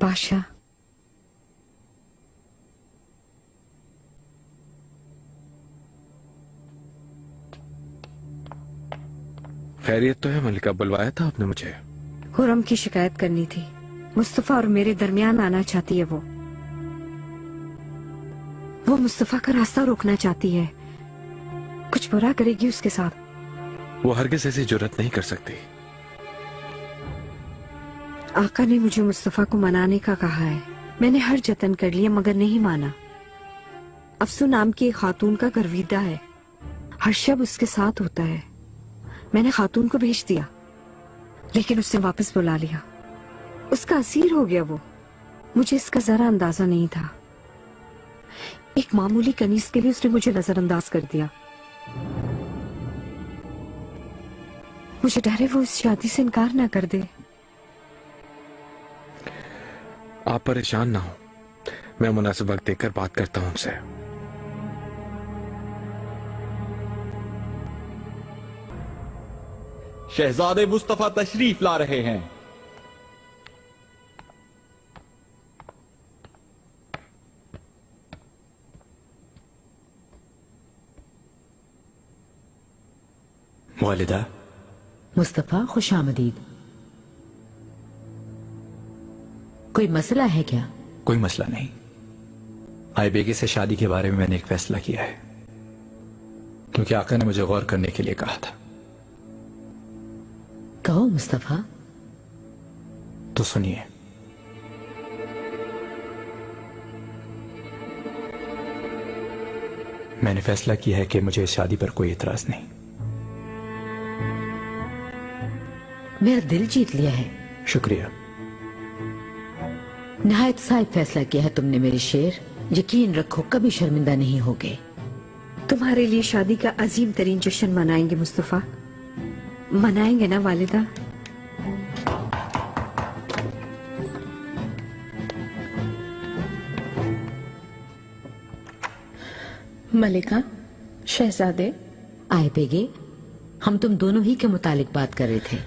पाशा, खैरियत तो है मलिका? बुलवाया था आपने मुझे? खुरम की शिकायत करनी थी। मुस्तफा और मेरे दरमियान आना चाहती है वो मुस्तफा का रास्ता रोकना चाहती है। कुछ बुरा करेगी उसके साथ। वो हरगिज़ ऐसी जुर्रत नहीं कर सकती। आका ने मुझे मुस्तफा को मनाने का कहा है। मैंने हर जतन कर लिया मगर नहीं माना। अफसू नाम की एक खातून का गर्विदा है, हर शब उसके साथ होता है। मैंने खातून को भेज दिया लेकिन उसने वापस बुला लिया। उसका असीर हो गया वो। मुझे इसका जरा अंदाजा नहीं था। एक मामूली कनीज के लिए उसने मुझे नजरअंदाज कर दिया। मुझे डर है वो इस शादी से इनकार ना कर दे। आप परेशान ना हो, मैं मुनासिब वक्त देखकर बात करता हूं उनसे। शहजादे मुस्तफा तशरीफ ला रहे हैं। वालिदा। मुस्तफा खुशामदीद। कोई मसला है क्या? कोई मसला नहीं। आई बेगे से शादी के बारे में मैंने एक फैसला किया है, क्योंकि आका ने मुझे गौर करने के लिए कहा था। कहो मुस्तफा। तो सुनिए। मैंने फैसला किया है कि मुझे इस शादी पर कोई एतराज नहीं। मेरा दिल जीत लिया है। शुक्रिया। नहायत साहिब फैसला किया है तुमने मेरे शेर। यकीन रखो कभी शर्मिंदा नहीं होगे। तुम्हारे लिए शादी का अजीम तरीन जश्न मनाएंगे मुस्तफा। मनाएंगे ना वालिदा? मलिका, शहजादे। आए बेगे, हम तुम दोनों ही के मुतालिक बात कर रहे थे।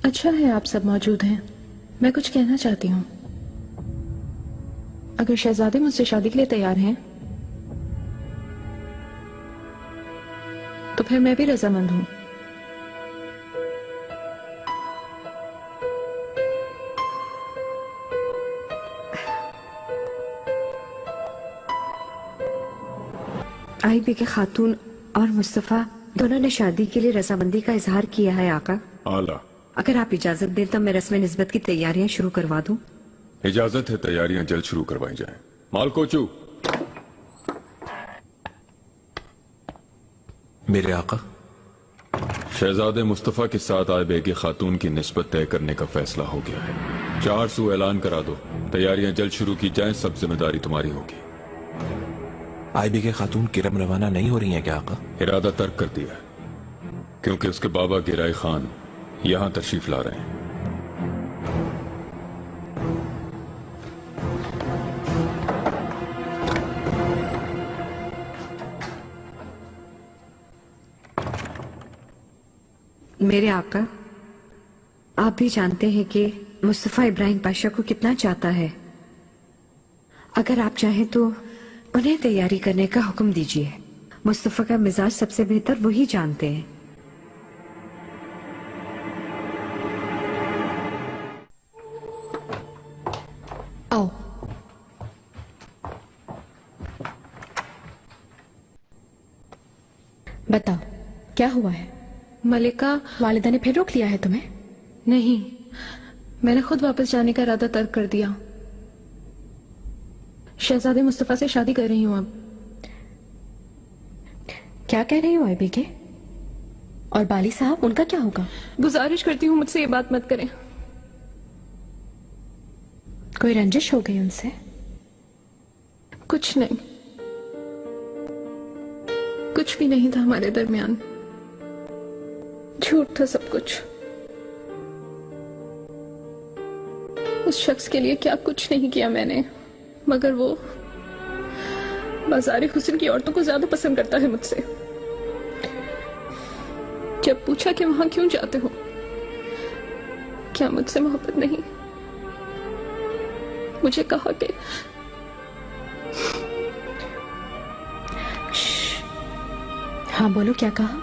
अच्छा है आप सब मौजूद हैं। मैं कुछ कहना चाहती हूँ। अगर शहजादे मुझसे शादी के लिए तैयार हैं तो फिर मैं भी रजामंद हूँ। आई बेगे खातून और मुस्तफा दोनों ने शादी के लिए रजामंदी का इजहार किया है आका। आला। अगर आप इजाजत दें तो मैं रस्म निस्बत की तैयारियां शुरू करवा दूं। इजाजत है, तैयारियां जल्द शुरू करवाई जाएं। मालकोचू। मेरे आका। शहजादे मुस्तफा के साथ आए बेगे खातून की निस्बत तय करने का फैसला हो गया है। 400 ऐलान करा दो, तैयारियां जल्द शुरू की जाएं। सब जिम्मेदारी तुम्हारी होगी। आई बेगे खातून किरम रवाना नहीं हो रही है क्या आका? इरादा तर्क कर दिया क्योंकि उसके बाबा गिराई खान यहां तशरीफ ला रहे हैं। मेरे आका, आप भी जानते हैं कि मुस्तफा इब्राहिम पाशा को कितना चाहता है। अगर आप चाहें तो उन्हें तैयारी करने का हुक्म दीजिए। मुस्तफा का मिजाज सबसे बेहतर वही जानते हैं। आओ। बताओ क्या हुआ है? मलिका, वालिदा ने फिर रोक लिया है तुम्हें? नहीं, मैंने खुद वापस जाने का इरादा तर्क कर दिया। शहजादे मुस्तफा से शादी कर रही हूं अब। क्या कह रही हो आईबी के? और बाली साहब, उनका क्या होगा? गुजारिश करती हूँ मुझसे ये बात मत करें। कोई रंजिश हो गई उनसे? कुछ नहीं, कुछ भी नहीं था हमारे दरमियान। झूठ था सब कुछ। उस शख्स के लिए क्या कुछ नहीं किया मैंने, मगर वो बाजारी हुस्न की औरतों को ज्यादा पसंद करता है मुझसे। जब पूछा कि वहां क्यों जाते हो, क्या मुझसे मोहब्बत नहीं? मुझे कहा कि हाँ बोलो, क्या कहा?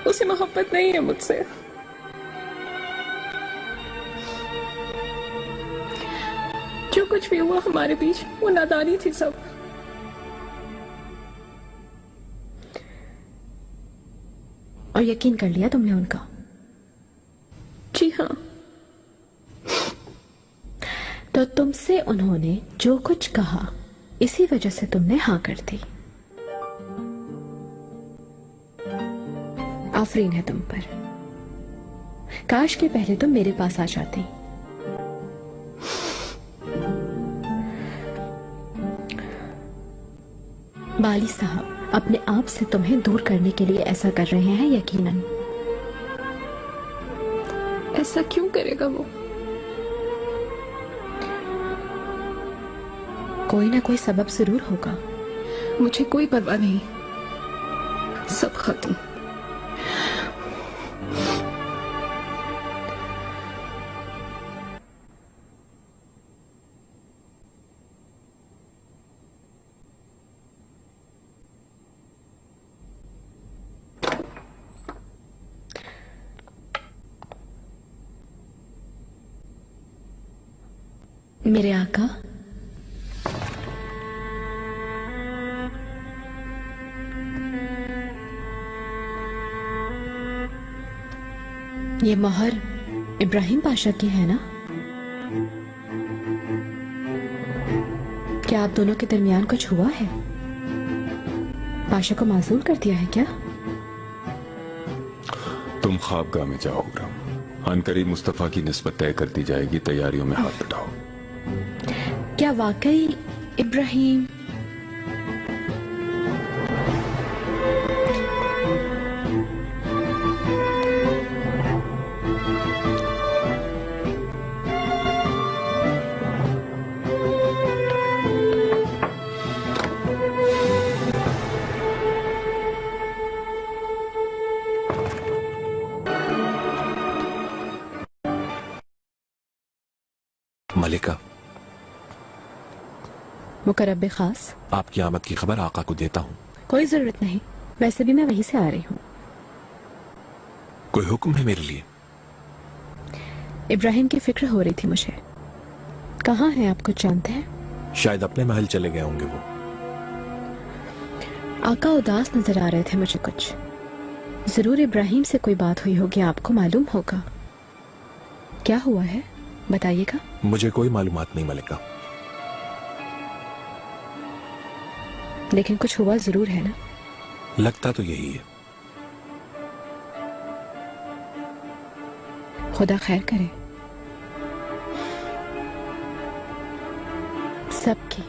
उसे मोहब्बत नहीं है मुझसे। जो कुछ भी हुआ हमारे बीच वो नादानी थी सब। और यकीन कर लिया तुमने उनका? जी हाँ। तो तुमसे उन्होंने जो कुछ कहा इसी वजह से तुमने हाँ कर दी। आफरीन है तुम पर। काश के पहले तुम मेरे पास आ जाती। बाली साहब अपने आप से तुम्हें दूर करने के लिए ऐसा कर रहे हैं यकीनन। ऐसा क्यों करेगा वो? कोई ना कोई सबब जरूर होगा। मुझे कोई परवाह नहीं, सब खत्म। मेरे आका, ये मोहर इब्राहिम पाशा की है ना? क्या आप दोनों के दरमियान कुछ हुआ है? पाशा को माजूल कर दिया है क्या? तुम ख्वाबगाह में जाओ हुर्रम। अनकरीब मुस्तफा की निस्बत तय कर दी जाएगी। तैयारियों में हाथ बटाओ। क्या वाकई इब्राहिम? मलिका, मुकरब खास, आपकी आमद की खबर आका को देता हूँ। कोई जरूरत नहीं, वैसे भी मैं वहीं से आ रही हूँ। कोई हुक्म है मेरे लिए? इब्राहिम की फिक्र हो रही थी मुझे। कहाँ है आप कुछ जानते हैं? शायद अपने महल चले गए होंगे वो। आका उदास नजर आ रहे थे मुझे कुछ। जरूर इब्राहिम से कोई बात हुई होगी, आपको मालूम होगा। क्या हुआ है बताइएगा। मुझे कोई मालूमात नहीं मलिका। लेकिन कुछ हुआ जरूर है ना? लगता तो यही है। खुदा खैर करे सबकी।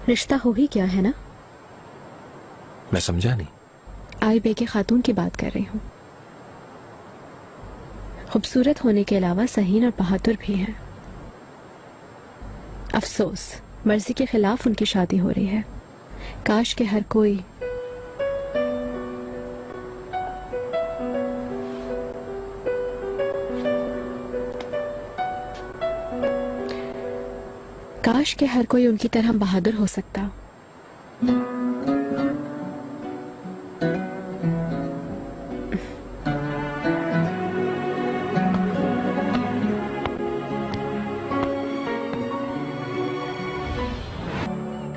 रिश्ता हो ही क्या है ना? मैं समझा नहीं। आई बेके खातून की बात कर रही हूँ। खूबसूरत होने के अलावा सहीन और बहादुर भी हैं। अफसोस मर्जी के खिलाफ उनकी शादी हो रही है। काश के हर कोई उनकी तरह बहादुर हो सकता।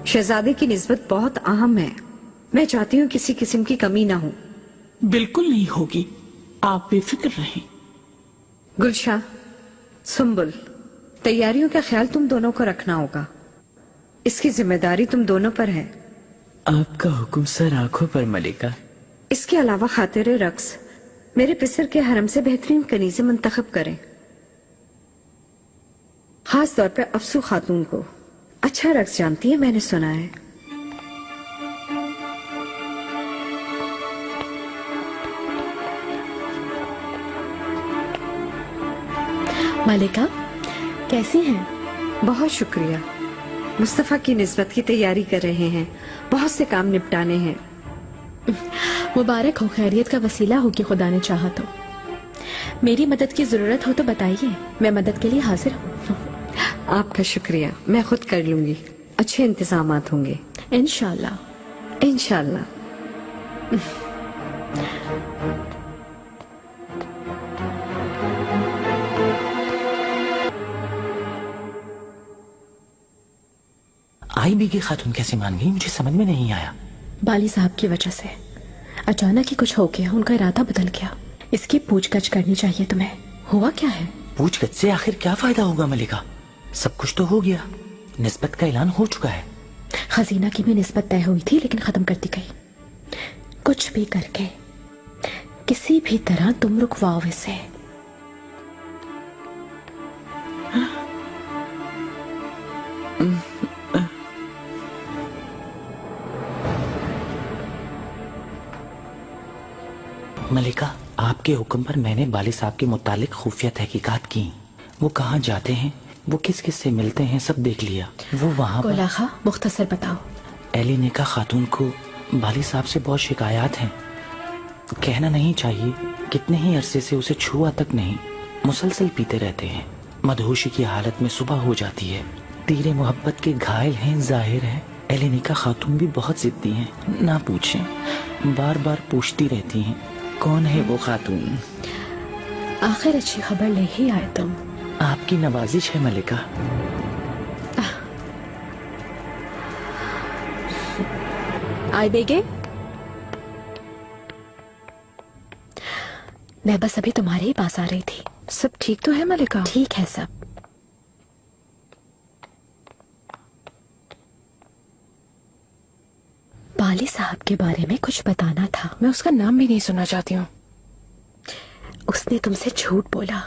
शहजादे की निस्बत बहुत अहम है। मैं चाहती हूँ किसी किस्म की कमी ना हो। बिल्कुल नहीं होगी, आप बेफिक्र रहें। गुलशाह, सुंबुल, तैयारियों का ख्याल तुम दोनों को रखना होगा। इसकी जिम्मेदारी तुम दोनों पर है। आपका हुक्म सर आंखों पर मलिका। इसके अलावा खातिर रक्स मेरे पिसर के हरम से बेहतरीन कनीज़े मुंतखब करें। खास तौर पे अफसू खातून को अच्छा रक्स जानती है, मैंने सुना है। मलिका कैसी हैं? बहुत शुक्रिया। मुस्तफा की निस्बत की तैयारी कर रहे हैं, बहुत से काम निपटाने हैं। मुबारक हो, खैरियत का वसीला हो कि खुदा ने चाहा तो। मेरी मदद की जरूरत हो तो बताइए, मैं मदद के लिए हाजिर हूँ। आपका शुक्रिया, मैं खुद कर लूंगी। अच्छे इंतजामात होंगे इंशाल्लाह। इंशाल्लाह। आई बीगी खातून कैसे मान गई, मुझे समझ में नहीं आया। बाली साहब की वजह से अचानक ही कुछ हो गया, उनका इरादा बदल गया। इसकी पूछगछ करनी चाहिए तुम्हें। हुआ क्या है? पूछगछ से आखिर क्या फायदा होगा मलिका? सब कुछ तो हो गया, निस्बत का ऐलान हो चुका है। खजीना की भी निस्बत तय हुई थी लेकिन खत्म कर दी गई। कुछ भी करके किसी भी तरह तुम रुकवाओ इसे। मलिका, आपके हुक्म पर मैंने बाली साहब के मुतालिक खुफिया तहकीकात की। वो कहाँ जाते हैं, वो किस किस से मिलते हैं, सब देख लिया। वो वहाँ पर गोलाखा, मुख्तसर बताओ। एली नेका खातून को बाली साहब से बहुत शिकायत हैं। कहना नहीं चाहिए, कितने ही अरसे से उसे छुआ तक नहीं, मुसलसल पीते रहते हैं। मदहोशी की हालत में सुबह हो जाती है। तीरे मोहब्बत के घायल हैं, जाहिर है। एली नेका खातून भी बहुत जिद्दी हैं, ना पूछें, बार बार पूछती रहती हैं कौन है वो खातून। आखिर अच्छी खबर ले ही आए तुम। आपकी नवाजिश है मलिका। आए बेगे, मैं बस अभी तुम्हारे ही पास आ रही थी। सब ठीक तो है मलिका? ठीक है सब। बाली साहब के बारे में कुछ बताना था। मैं उसका नाम भी नहीं सुनना चाहती हूँ। उसने तुमसे झूठ बोला,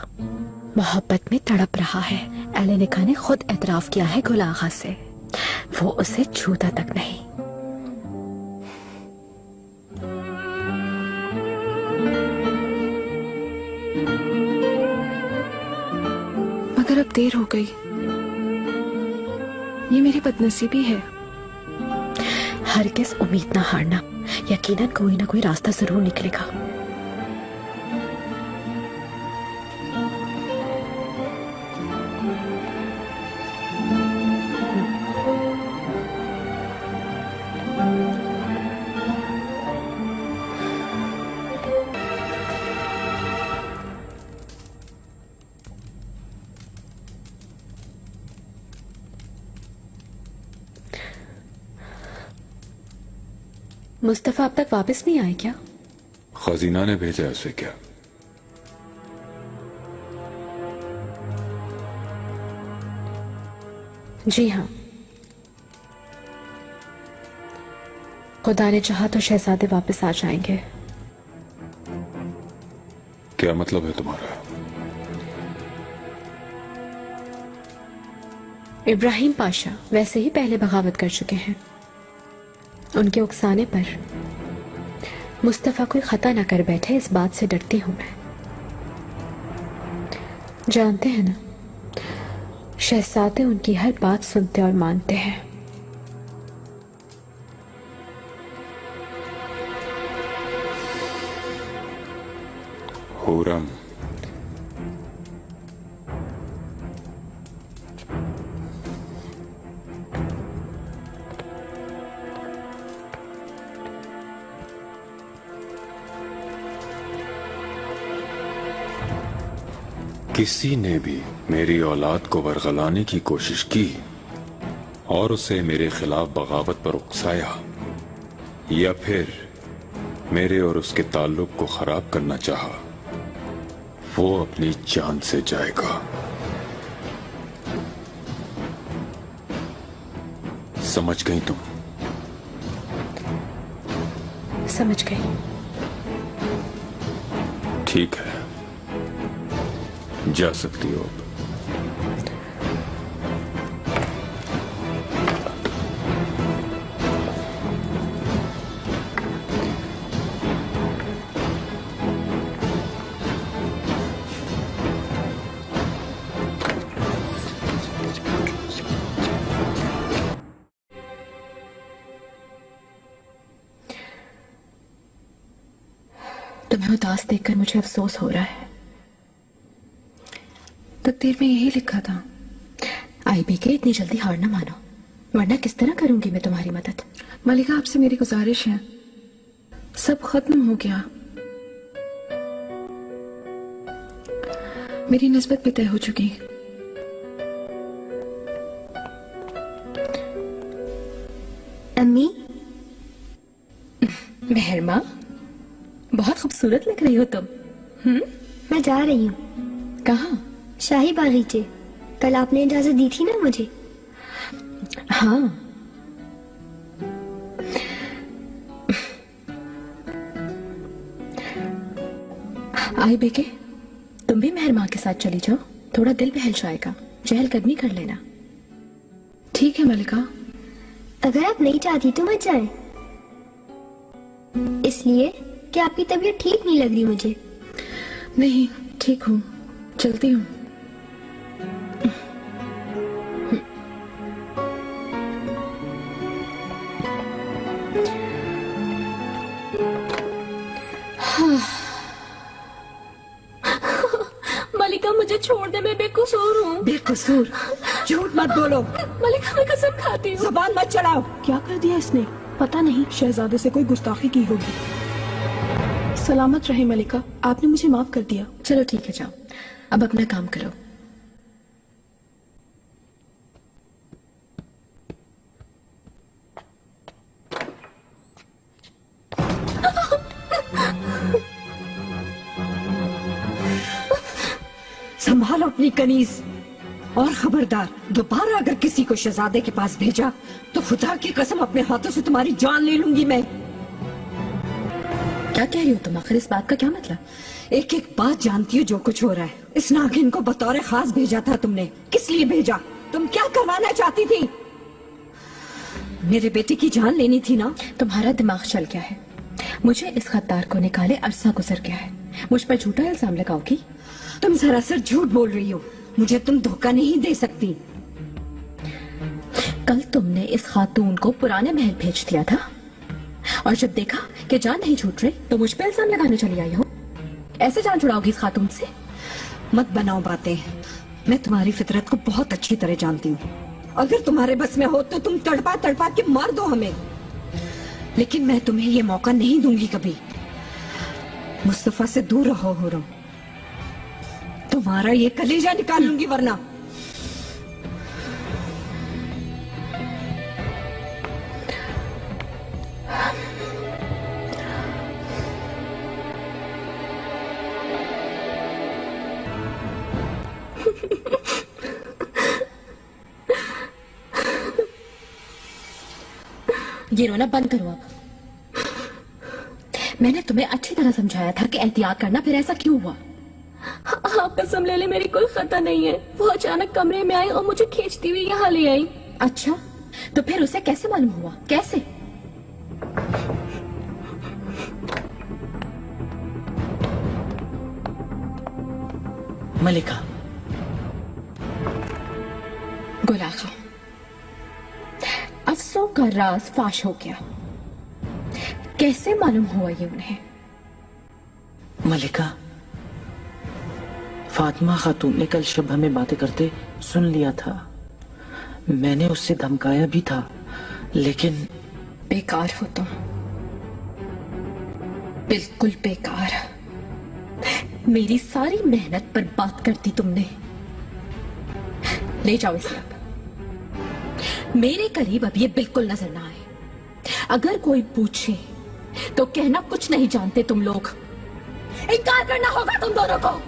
मोहब्बत में तड़प रहा है। एली नेका ने खुद एतराफ किया है गुल आगा से। वो उसे छूता तक नहीं। मगर अब देर हो गई, ये मेरी बदनसीबी है। हरगिज़ उम्मीद ना हारना, यकीनन कोई ना कोई रास्ता जरूर निकलेगा। मुस्तफा अब तक वापस नहीं आए क्या? खजीना ने भेजा उसे क्या? जी हाँ, खुदा ने चाहा तो शहजादे वापस आ जाएंगे। क्या मतलब है तुम्हारा? इब्राहिम पाशा वैसे ही पहले बगावत कर चुके हैं। उनके उकसाने पर मुस्तफा कोई खता ना कर बैठे, इस बात से डरती हूं मैं। जानते हैं ना, शहजादे उनकी हर बात सुनते और मानते हैं। हुरम, किसी ने भी मेरी औलाद को वरगलाने की कोशिश की और उसे मेरे खिलाफ बगावत पर उकसाया या फिर मेरे और उसके ताल्लुक को खराब करना चाहा, वो अपनी जान से जाएगा। समझ गई तुम? समझ गई। ठीक है, जा सकती हो। तुम्हें उदास देखकर मुझे अफसोस हो रहा है। तकदीर में यही लिखा था। आईबी के इतनी जल्दी हार ना मानो, वरना किस तरह करूंगी मैं तुम्हारी मदद। मलिका, आपसे मेरी गुजारिश है, सब खत्म हो गया। मेरी निस्बत भी तय हो चुकी। अम्मी, मेहरमा, बहुत खूबसूरत लग रही हो तुम। मैं जा रही हूँ। कहाँ? शाही बागीचे। कल आपने इजाजत दी थी ना मुझे। हाँ। आई बेके, तुम भी मेहरमा के साथ चली जाओ, थोड़ा दिल बहल जाएगा। चहलकदमी कर लेना। ठीक है मलिका। अगर आप नहीं चाहती तो मत जाएं। इसलिए कि आपकी तबीयत ठीक नहीं लग रही मुझे। नहीं, ठीक हूँ, चलती हूँ। मलिका, मुझे छोड़ दे, मैं बेकसूर हूँ। बेकसूर? झूठ मत बोलो। मलिका, मैं कसम खाती हूँ। जुबान मत चढ़ाओ। क्या कर दिया इसने? पता नहीं, शहजादे से कोई गुस्ताखी की होगी। सलामत रहे मलिका, आपने मुझे माफ कर दिया। चलो ठीक है, जाओ, अब अपना काम करो। संभालो अपनी कनीज, और खबरदार, दोबारा अगर किसी को शहजादे के पास भेजा तो खुदा की कसम अपने हाथों से तुम्हारी जान ले लूंगी मैं। क्या कह रही हो तुम? आखिर इस बात का क्या मतलब? एक एक बात जानती हो जो कुछ हो रहा है। इस नागिन को बतौर खास भेजा था तुमने। किस लिए भेजा? तुम क्या करवाना चाहती थी? मेरे बेटे की जान लेनी थी ना? तुम्हारा दिमाग चल गया है। मुझे इस खद्दार को निकाले अरसा गुजर गया है। मुझ पर झूठा इल्जाम लगाओगी? तुम सरासर झूठ बोल रही हो। मुझे तुम धोखा नहीं दे सकती। कल तुमने इस खातून को पुराने महल भेज दिया था, और जब देखा कि जान नहीं छूट रही तो मुझ पर इल्जाम लगाने चली आई हो। ऐसे जान छुड़ाओगी इस खातून से? मत बनाओ बातें। मैं तुम्हारी फितरत को बहुत अच्छी तरह जानती हूँ। अगर तुम्हारे बस में हो तो तुम तड़पा तड़पा के मार दो हमें, लेकिन मैं तुम्हें ये मौका नहीं दूंगी कभी। मुस्तफा से दूर रहो हुरम, तुम्हारा ये कलेजा निकाल लूंगी वरना। ये रोना बंद करो अब। मैंने तुम्हें अच्छी तरह समझाया था कि एहतियात करना, फिर ऐसा क्यों हुआ? आप कसम ले ले, मेरी कोई खता नहीं है। वो अचानक कमरे में आई और मुझे खींचती हुई यहाँ ले आई। अच्छा, तो फिर उसे कैसे मालूम हुआ? कैसे? मलिका, गुलाखा, अफसों का राज फाश हो गया। कैसे मालूम हुआ ये उन्हें? मलिका, फातिमा खातून ने कल शब हमें बातें करते सुन लिया था। मैंने उससे धमकाया भी था, लेकिन बेकार हो तुम, बिल्कुल बेकार। मेरी सारी मेहनत बर्बाद कर दी तुमने। ले जाओ इसे अब। मेरे करीब अब ये बिल्कुल नजर ना आए। अगर कोई पूछे तो कहना कुछ नहीं जानते तुम लोग। इनकार करना होगा तुम दोनों को।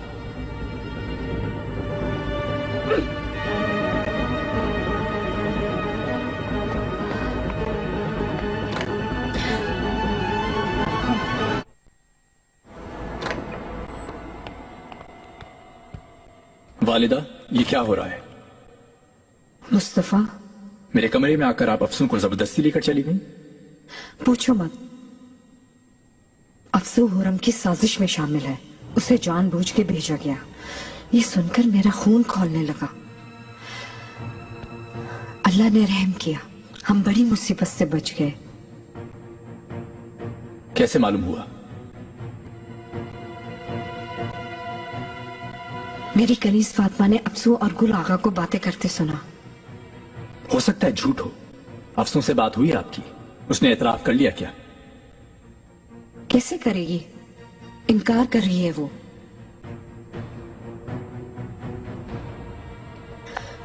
वालिदा, ये क्या हो रहा है? मुस्तफा, मेरे कमरे में आकर आप अफसों को जबरदस्ती लेकर चली गई। पूछो मत। अफसू हुरम की साजिश में शामिल है। उसे जानबूझ के भेजा गया। ये सुनकर मेरा खून खौलने लगा। अल्लाह ने रहम किया, हम बड़ी मुसीबत से बच गए। कैसे मालूम हुआ? मेरी कनीज फातिमा ने अफसू और गुल आगा को बातें करते सुना। हो सकता है झूठ हो। अफसों से बात हुई आपकी? उसने एतराफ कर लिया क्या? कैसे करेगी? इनकार कर रही है वो।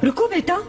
रुको बेटा।